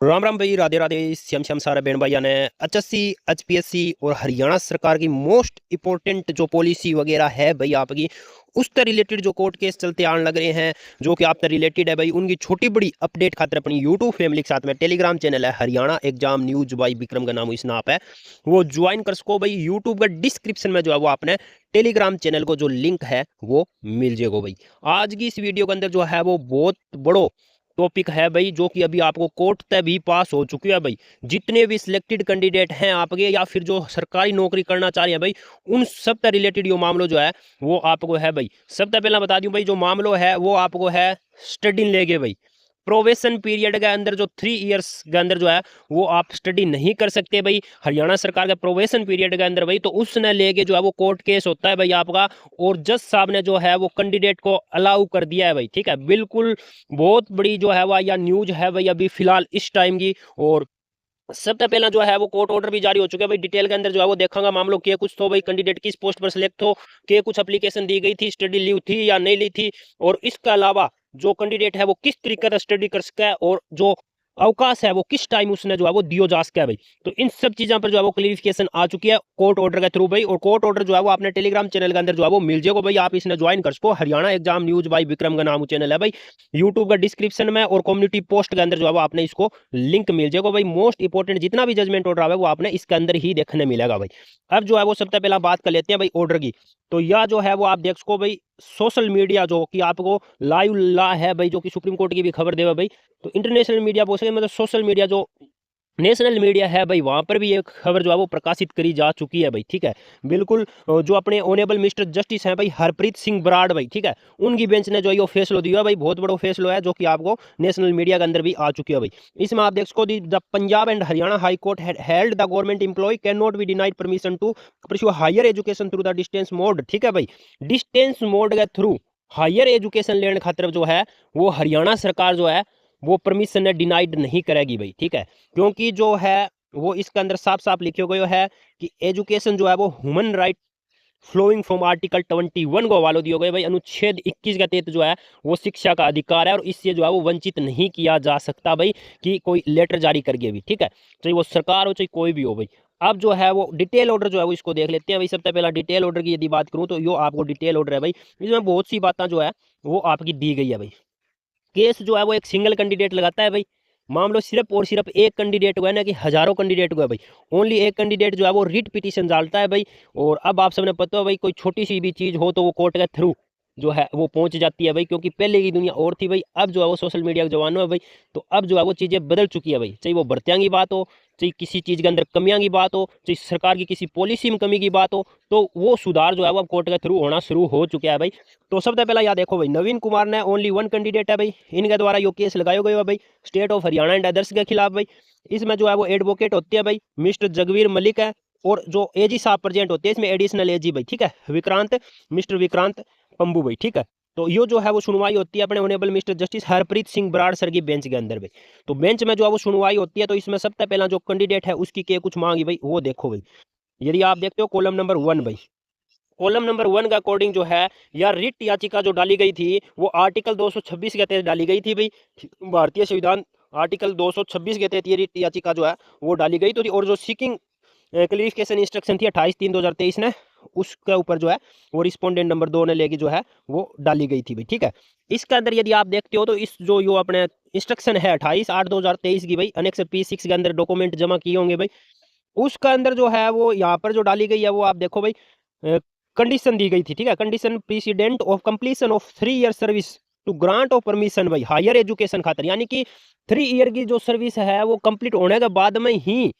राम राम भाई, राधे राधे, श्याम श्याम सारे बहन भाइयों ने एचएससी एचपीएससी और हरियाणा सरकार की मोस्ट इंपॉर्टेंट जो पॉलिसी वगैरह है भाई आपकी, उससे रिलेटेड जो कोर्ट केस चलते आने लग रहे हैं, जो कि आपसे रिलेटेड है भाई, उनकी छोटी बड़ी अपडेट खातिर अपनी यूट्यूब फैमिली के साथ में टेलीग्राम चैनल है Haryana exam news by Vikram का नाम इस नाप है, वो ज्वाइन कर सको भाई। यूट्यूब का डिस्क्रिप्शन में जो है वो आपने टेलीग्राम चैनल को जो लिंक है वो मिल जाएगा भाई। आज की इस वीडियो के अंदर जो है वो बहुत बड़ो टॉपिक है भाई, जो कि अभी आपको कोर्ट तक भी पास हो चुकी है भाई। जितने भी सिलेक्टेड कैंडिडेट हैं आपके, या फिर जो सरकारी नौकरी करना चाह रहे हैं भाई, उन सब से रिलेटेड जो मामलो जो है वो आपको है भाई। सबसे पहला बता दूं भाई, जो मामलो है वो आपको है स्टडी लेके भाई। प्रोवेशन पीरियड के अंदर जो 3 इयर्स के अंदर जो है वो आप स्टडी नहीं कर सकते भाई, हरियाणा सरकार के प्रोवेशन पीरियड के अंदर भाई। तो उसने लेके जो है वो कोर्ट केस होता है भाई आपका, और जज साहब ने जो है वो कैंडिडेट को अलाउ कर दिया है भाई। ठीक है, बिल्कुल बहुत बड़ी जो है वह या न्यूज है भाई अभी फिलहाल इस टाइम की। और सबसे पहला जो है वो कोर्ट ऑर्डर भी जारी हो चुका है भाई। डिटेल के अंदर जो है वो देखांगा मामलों के कुछ तो भाई, कैंडिडेट किस पोस्ट पर सिलेक्ट हो, के कुछ एप्लीकेशन दी गई थी, स्टडी लीव थी या नहीं ली थी, और इसके अलावा जो कैंडिडेट है वो किस तरीके से स्टडी कर सका है, और जो अवकाश है वो किस टाइम उसने जो है वो दियो जा सका है भाई। तो इन सब चीजों पर जो है वो क्लियरिफिकेशन आ चुकी है कोर्ट ऑर्डर के थ्रू भाई। और कोर्ट ऑर्डर जो है वो आपने टेलीग्राम चैनल के अंदर जो है वो मिल जाएगा भाई, आप इसने ज्वाइन कर सको। Haryana exam news by Vikram का नाम चैनल है भाई, यूट्यूब का डिस्क्रिप्शन में और कम्युनिटी पोस्ट के अंदर जो है वो आपने इसको लिंक मिल जाएगा भाई। मोस्ट इंपोर्टेंट जितना भी जजमेंट ऑर्डर है वो आपने इसके अंदर ही देखने मिलेगा भाई। अब जो है वो सबसे पहला बात कर लेते हैं भाई ऑर्डर की। तो यह जो है वो आप देख सको भाई, सोशल मीडिया जो कि आपको लाइव ला है भाई, जो कि सुप्रीम कोर्ट की भी खबर देगा भाई। तो इंटरनेशनल मीडिया बोल सके, मतलब सोशल मीडिया जो नेशनल मीडिया है भाई, वहां पर भी एक खबर जो है वो प्रकाशित करी जा चुकी है भाई। ठीक है, बिल्कुल जो अपने ऑनेबल मिस्टर जस्टिस हैं भाई हरप्रीत सिंह बराड़ भाई, ठीक है, उनकी बेंच ने जो ये फैसला दिया है भाई, बहुत बड़ा फैसला है जो कि आपको नेशनल मीडिया के अंदर भी आ चुकी है भाई। इसमें आप देख सको, the Punjab and Haryana high court held the government employ can not be denied permission to pursue higher education through the distance mode. ठीक है भाई, डिस्टेंस मोड के थ्रू हायर एजुकेशन लेने खातिर जो है वो हरियाणा सरकार जो है वो परमिशन डिनाइड नहीं करेगी भाई। ठीक है, क्योंकि जो है वो इसके अंदर साफ साफ लिखे गए है कि एजुकेशन जो है वो human right flowing from article 21 को हवालो दिया गया भाई। अनुच्छेद 21 के तहत जो है वो शिक्षा का अधिकार है, और इससे जो है वो वंचित नहीं किया जा सकता भाई कि कोई लेटर जारी करके भी। ठीक है, चाहे वो सरकार हो चाहे कोई भी हो भाई। अब जो है वो डिटेल ऑर्डर जो है वो इसको देख लेते हैं भाई। सबसे पहला डिटेल ऑर्डर की यदि बात करूं तो यो आपको डिटेल ऑर्डर है भाई, इसमें बहुत सी बातें जो है वो आपकी दी गई है भाई। केस जो है वो एक सिंगल कैंडिडेट लगाता है भाई। मान लो सिर्फ और सिर्फ एक कैंडिडेट हुआ है ना कि हजारों कैंडिडेट हुआ है भाई, ओनली एक कैंडिडेट जो है वो रिट पिटीशन डालता है भाई। और अब आप सबने पता हो भाई, कोई छोटी सी भी चीज हो तो वो कोर्ट के थ्रू जो है वो पहुंच जाती है भाई, क्योंकि पहले की दुनिया और थी भाई, अब जो है वो सोशल मीडिया का जमाना है भाई। तो अब जो है वो चीजें बदल चुकी है भाई, चाहे वो भर्तियां की बात हो, चाहे किसी चीज के अंदर कमियां की बात हो, चाहे सरकार की किसी पॉलिसी में कमी की बात हो, तो वो सुधार जो है वो अब कोर्ट के थ्रू होना शुरू हो चुका है भाई। तो सबसे पहला याद देखो भाई, नवीन कुमार ने ओनली वन कैंडिडेट है भाई, इनके द्वारा यो केस लगाया गया है भाई state of Haryana and others के खिलाफ भाई। इसमें जो है वो एडवोकेट होती है भाई मिस्टर जगवीर मलिक है, और जो एजी साहब प्रेजेंट होते हैं इसमें एडिशनल एजी भाई। ठीक है, विक्रांत, मिस्टर विक्रांत पंबू भाई। ठीक है, तो यो जो है वो सुनवाई होती है अपने honourable mister justice Harpreet Singh Brar sir की बेंच के अंदर भाई। तो बेंच में जो है वो सुनवाई होती है, तो इसमें सबसे पहला जो कैंडिडेट है उसकी के कुछ मांगी भाई, वो देखो भाई। यदि आप देखते हो कॉलम नंबर 1 भाई, कॉलम नंबर 1 का अकॉर्डिंग जो है या रिट याचिका जो डाली गई थी वो आर्टिकल 226 के तहत डाली गई थी भाई। भारतीय संविधान आर्टिकल 226 के तहत ये रिट याचिका जो है वो डाली गई तो थी। और जो सीकिंग क्लियरिफिकेशन इंस्ट्रक्शन थी 28/3/2023 ने, उसके ऊपर जो है वो रिस्पोंडेंट नंबर 2 ने लेके जो है वो डाली गई थी भाई। ठीक है, इसके अंदर यदि आप देखते हो तो इस जो यो अपने इंस्ट्रक्शन है 28/8/2023 की भाई, अनेक्स P6 के अंदर डॉक्यूमेंट जमा किए होंगे भाई, उसका अंदर जो है वो यहाँ पर जो डाली गई है वो आप देखो भाई, कंडीशन दी गई थी। ठीक है, condition precedent of completion of 3 year service to grant of permission भाई हायर एजुकेशन खातर, यानी कि 3 ईयर की जो सर्विस है वो कंप्लीट होने के बाद में ही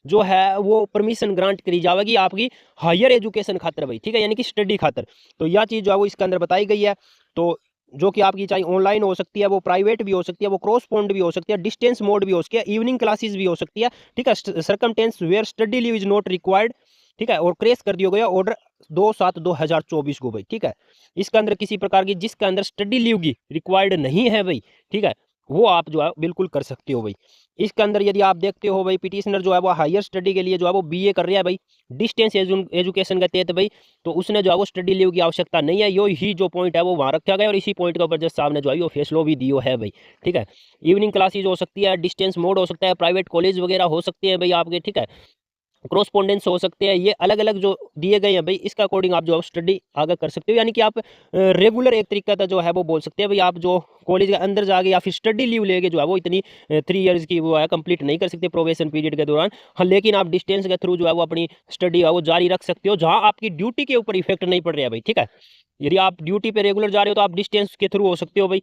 जो है वो परमिशन ग्रांट करी जाएगी आपकी हायर एजुकेशन खातर भाई। ठीक है, यानी कि स्टडी खातर। तो यह चीज जो है वो इसके अंदर बताई गई है। तो जो कि आपकी चाहे ऑनलाइन हो सकती है, वो प्राइवेट भी हो सकती है, वो क्रॉस पॉइंट भी हो सकती है, डिस्टेंस मोड भी हो सकती है, इवनिंग क्लासेस भी हो सकती है। ठीक है, circumstance where study leave is not required. ठीक है, और क्रेस कर दिया गया ऑर्डर 2/7/2024 को भाई। ठीक है, इसके अंदर किसी प्रकार की जिसके अंदर स्टडी लीव की रिक्वायर्ड नहीं है भाई। ठीक है, वो आप जो है बिल्कुल कर सकते हो भाई। इसके अंदर यदि आप देखते हो भाई, पिटिशनर जो है वो हायर स्टडी के लिए जो है वो बीए कर रहा है भाई, डिस्टेंस एजुकेशन के तहत भाई, तो उसने जो है वो स्टडी लीव की आवश्यकता नहीं है। यो ही जो पॉइंट है वो वहाँ रखा गया और इसी पॉइंट के ऊपर जज साहब ने जो है वो फैसलो भी दियो है भाई। ठीक है, इवनिंग क्लासेज हो सकती है, डिस्टेंस मोड हो सकता है, प्राइवेट कॉलेज वगैरह हो सकते हैं भाई आपके। ठीक है, क्रॉसपोंडेंस हो सकते हैं, ये अलग अलग जो दिए गए हैं भाई, इसका अकॉर्डिंग आप जो है स्टडी आगे कर सकते हो। यानी कि आप रेगुलर एक तरीका का जो है वो बोल सकते हैं भाई, आप जो कॉलेज के अंदर जाके या फिर स्टडी लीव लेके जो है वो इतनी 3 इयर्स की वो है कंप्लीट नहीं कर सकते प्रोबेशन पीरियड के दौरान। हाँ, लेकिन आप डिस्टेंस के थ्रू जो है वो अपनी स्टडी है वो जारी रख सकते हो, जहाँ आपकी ड्यूटी के ऊपर इफेक्ट नहीं पड़ रहा है भाई। ठीक है, यदि आप ड्यूटी पे रेगुलर जा रहे हो तो आप डिस्टेंस के थ्रू हो सकते हो भाई,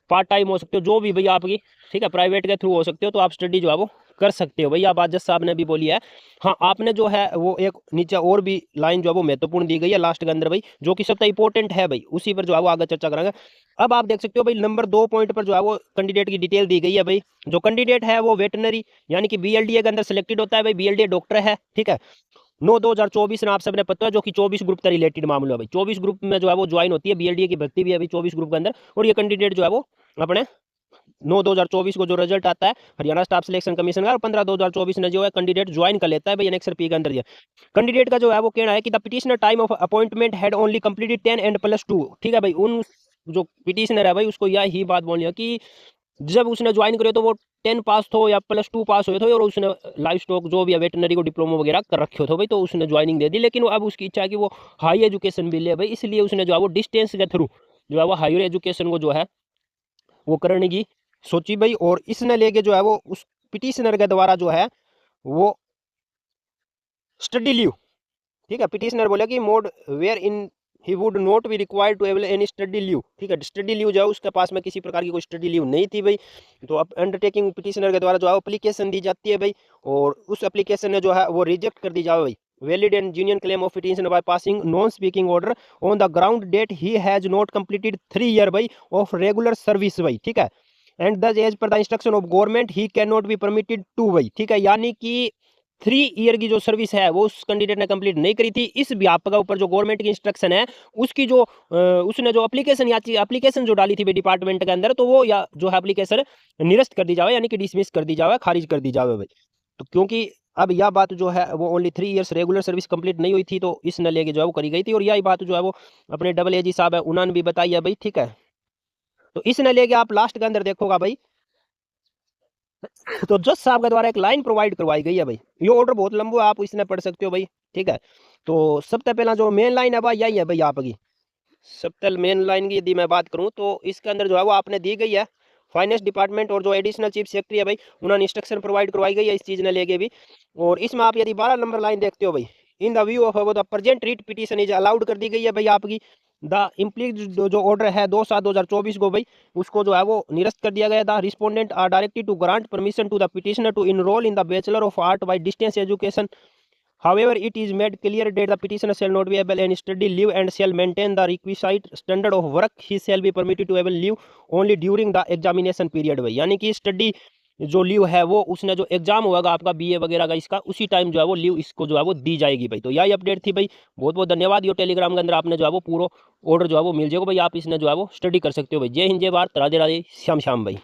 पार्ट टाइम हो सकते हो, जो भी भैया आपकी। ठीक है, प्राइवेट के थ्रू हो सकते हो, तो आप स्टडी जो है वो कर सकते हो भैया। बात जज साहब ने भी बोली है। हाँ, आपने जो है वो एक नीचे और भी लाइन जो है वो महत्वपूर्ण दी गई है लास्ट के अंदर भाई, जो कि सबसे इंपॉर्टेंट है भाई, उसी पर जो है वो आगे चर्चा करेंगे। अब आप देख सकते हो भाई, नंबर 2 पॉइंट पर जो है वो कैंडिडेट की डिटेल दी गई है भाई। जो कैंडिडेट है वो वेटनरी यानी कि बीएलडीए के अंदर सिलेक्टेड होता है भाई, बीएलडीए डॉक्टर है। ठीक है, 9/2024 में आप सबने पता है, जो कि 24 ग्रुप का रिलेटेड मामला है भाई। 24 ग्रुप में जो है वो ज्वाइन होती है, बीएलडीए की भर्ती भी है भाई 24 ग्रुप के अंदर। और ये कैंडिडेट जो है वो अपने 9/2024 को जो रिजल्ट आता है हरियाणा स्टाफ सिलेक्शन कमीशन का, और 15/2024 में जो है कैंडिडेट ज्वाइन कर लेता है भाई एनेक्सर पी के अंदर। कैंडिडेट का जो है वो कहना है कि the petitioner time of appointment had only completed 10 and +2। ठीक है भाई, उन जो पिटिशनर है भाई उसको यह ही बात बोलनी है कि जब उसने ज्वाइन करे तो वो 10 पास हो या +2 पास हुए थे, और उसने लाइफ स्टॉक जो भी है वेटनरी को डिप्लोमा वगैरह कर रखे हो तो भाई, तो उसने ज्वाइनिंग दे दी। लेकिन वो अब उसकी इच्छा है कि वो हाई एजुकेशन भी ले भाई, इसलिए उसने जो है वो डिस्टेंस के थ्रू जो है वो हायर एजुकेशन को जो है वो करने की सोची भाई। और इसने लेके जो है वो उस पिटिशनर के द्वारा जो है वो स्टडी लीव। ठीक है, पिटिशनर बोले कि mode where in he would not be required to avail any study leave. ठीक है, स्टडी लीव जो है उसके पास में किसी प्रकार की कोई स्टडी लीव नहीं थी भाई। तो अब अंडरटेकिंग पिटिशनर के द्वारा जो है एप्लीकेशन दी जाती है भाई, और उस एप्लीकेशन ने जो है वो रिजेक्ट कर दी जाए भाई। Valid and genuine claim of petition by passing non speaking order on the ground that he has not completed 3 year भाई ऑफ रेगुलर सर्विस भाई। ठीक है, and thus as per the instruction of government he can not be permitted to भाई। ठीक है, यानी कि 3 year की जो सर्विस है वो उस कैंडिडेट ने कंप्लीट नहीं करी थी। इस व्यापक के ऊपर जो गवर्नमेंट की इंस्ट्रक्शन है, उसकी जो उसने जो एप्लीकेशन जो डाली थी डिपार्टमेंट के अंदर, तो वो या जो है एप्लीकेशन निरस्त कर दी जाए, यानी कि डिसमिस कर दी जाए, खारिज कर दी जाए भाई। तो क्योंकि अब यह बात जो है वो only 3 years regular service complete नहीं हुई थी, तो इसने लेके जो है वो करी गई थी। और यही बात जो है वो अपने डबल एजी साहब है उन्होंने भी बताई है भाई। ठीक है, तो इसने लेके आप लास्ट के अंदर देखोगा भाई, तो जज साहब के द्वारा एक लाइन प्रोवाइड करवाई गई है भाई। ये ऑर्डर बहुत लंबा है, आप इसने पढ़ सकते हो भाई। ठीक है, तो सबसे पहला जो मेन लाइन है भाई यही है भाई आपकी। सबसे मेन लाइन की यदि मैं बात करूं तो इसके अंदर जो है वो आपने दी गई है, फाइनेंस डिपार्टमेंट और जो एडिशनल चीफ सेक्रेटरी है भाई उन्होंने इंस्ट्रक्शन प्रोवाइड करवाई गई है इस चीज़ ने लेके भी। और इसमें आप यदि 12 नंबर लाइन देखते हो भाई, in the view of the present writ petition is allowed कर दी गई है भाई आपकी। द इम्प्लीड जो ऑर्डर है 2/7/2024 को भाई, उसको जो है वो निरस्त कर दिया गया था। Respondent are directed to grant permission to the petitioner to enrol in the bachelor of art by distance education. However, it is made clear that the petitioner shall not be able any study leave and shall maintain the requisite standard of work. He shall be permitted to able leave only during the examination period भाई, यानी कि study जो leave है वो उसने जो exam होगा आपका बीए वगैरह का इसका, उसी टाइम जो है वो लीव इसको जो है वो दी जाएगी भाई। तो यही अपडेट थी भाई, बहुत बहुत धन्यवाद। ये टेलीग्राम के अंदर आपने जो है वो पूरा ऑर्डर जो है वो मिल जाएगा भाई, आप इसने जो है वो स्टडी कर सकते हो भाई। जय हिंद, जय भारत, राधे राधे, श्याम श्याम भाई।